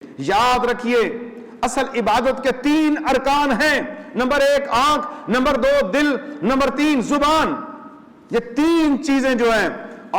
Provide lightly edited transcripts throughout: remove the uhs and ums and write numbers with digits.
یاد رکھیے اصل عبادت کے 3 ارکان ہیں، نمبر 1 آنکھ، نمبر 2 دل، نمبر 3 زبان. یہ 3 چیزیں جو ہیں،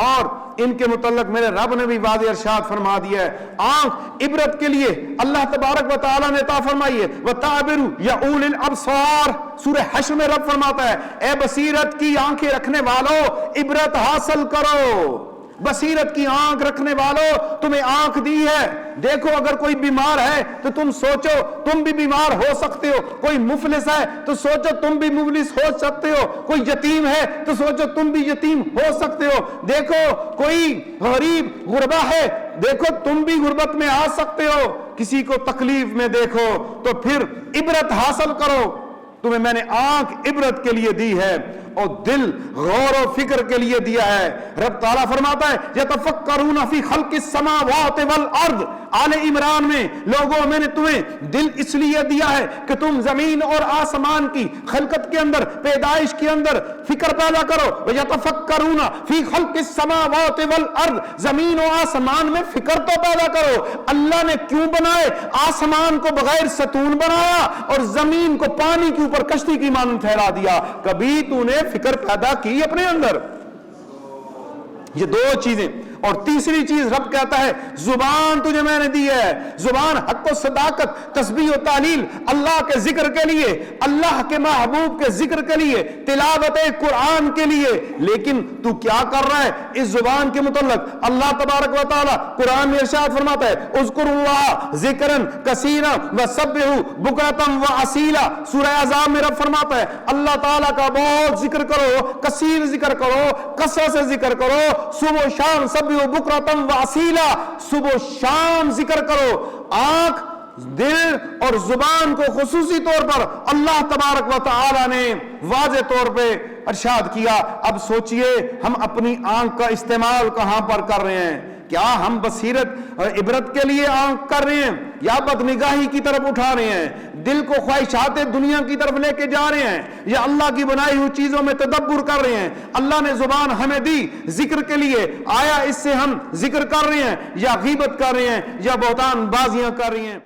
اور ان کے متعلق میرے رب نے بھی واضح ارشاد فرما دیا ہے. آنکھ عبرت کے لیے اللہ تبارک و تعالیٰ نے عطا فرمائی ہے. وَتَعْبِرُ يَا أُولِي الْأَبْصَارِ، سورہ حشر میں رب فرماتا ہے اے بصیرت کی آنکھیں رکھنے والوں عبرت حاصل کرو. بصیرت کی آنکھ رکھنے والوں تمہیں آنکھ دی ہے. دیکھو اگر کوئی بیمار ہے تو تم سوچو تم بھی بیمار ہو سکتے ہو. کوئی مفلس ہے تو سوچو تم بھی مفلس ہو سکتے ہو. کوئی یتیم ہے تو سوچو تم بھی یتیم ہو سکتے ہو. دیکھو کوئی غریب غربا ہے، دیکھو تم بھی غربت میں آ سکتے ہو. کسی کو تکلیف میں دیکھو تو پھر عبرت حاصل کرو. تمہیں میں نے آنکھ عبرت کے لیے دی ہے اور دل غور و فکر کے لیے دیا ہے. رب تعالیٰ فرماتا ہے یتفکرون فی خلق السماوات والارض. آل عمران میں لوگوں میں نے تمہیں دل اس لیے دیا ہے کہ تم زمین اور آسمان کی خلقت کے اندر، پیدائش کے اندر فکر پیدا کرو. یتفکرون فی خلق السماوات والارض، زمین و آسمان میں فکر تو پیدا کرو. اللہ نے کیوں بنائے؟ آسمان کو بغیر ستون بنایا اور زمین کو پانی کے اوپر کشتی کی مانند ٹھہرا دیا. کبھی تو نے فکر پیدا کی اپنے اندر؟ یہ 2 چیزیں. اور تیسری چیز رب کہتا ہے زبان تجھے میں نے دی ہے. زبان حق و صداقت، تسبیح و تعلیل، اللہ کے ذکر کے لیے، اللہ کے محبوب کے ذکر کے لیے، تلاوت قرآن کے لیے. لیکن تو کیا کر رہا ہے اس زبان کے متعلق؟ اللہ تبارک و تعالی قرآن میں ارشاد فرماتا ہے اذکروا اللہ ذکرا کثیرا وسبحوا بکرۃ واصیلا. سورہ احزاب میں رب فرماتا ہے اللہ تعالیٰ کا بہت ذکر کرو، کثیر ذکر کرو، کثرت سے ذکر کرو، صبح و شام سب بکرتم واسیلا، صبح و شام ذکر کرو. آنکھ، دل اور زبان کو خصوصی طور پر اللہ تبارک و تعالی نے واضح طور پہ ارشاد کیا. اب سوچئے ہم اپنی آنکھ کا استعمال کہاں پر کر رہے ہیں؟ کیا ہم بصیرت اور عبرت کے لیے آنکھ کر رہے ہیں یا بدنگاہی کی طرف اٹھا رہے ہیں؟ دل کو خواہشات دنیا کی طرف لے کے جا رہے ہیں یا اللہ کی بنائی ہوئی چیزوں میں تدبر کر رہے ہیں؟ اللہ نے زبان ہمیں دی ذکر کے لیے، آیا اس سے ہم ذکر کر رہے ہیں یا غیبت کر رہے ہیں یا بہتان بازیاں کر رہے ہیں؟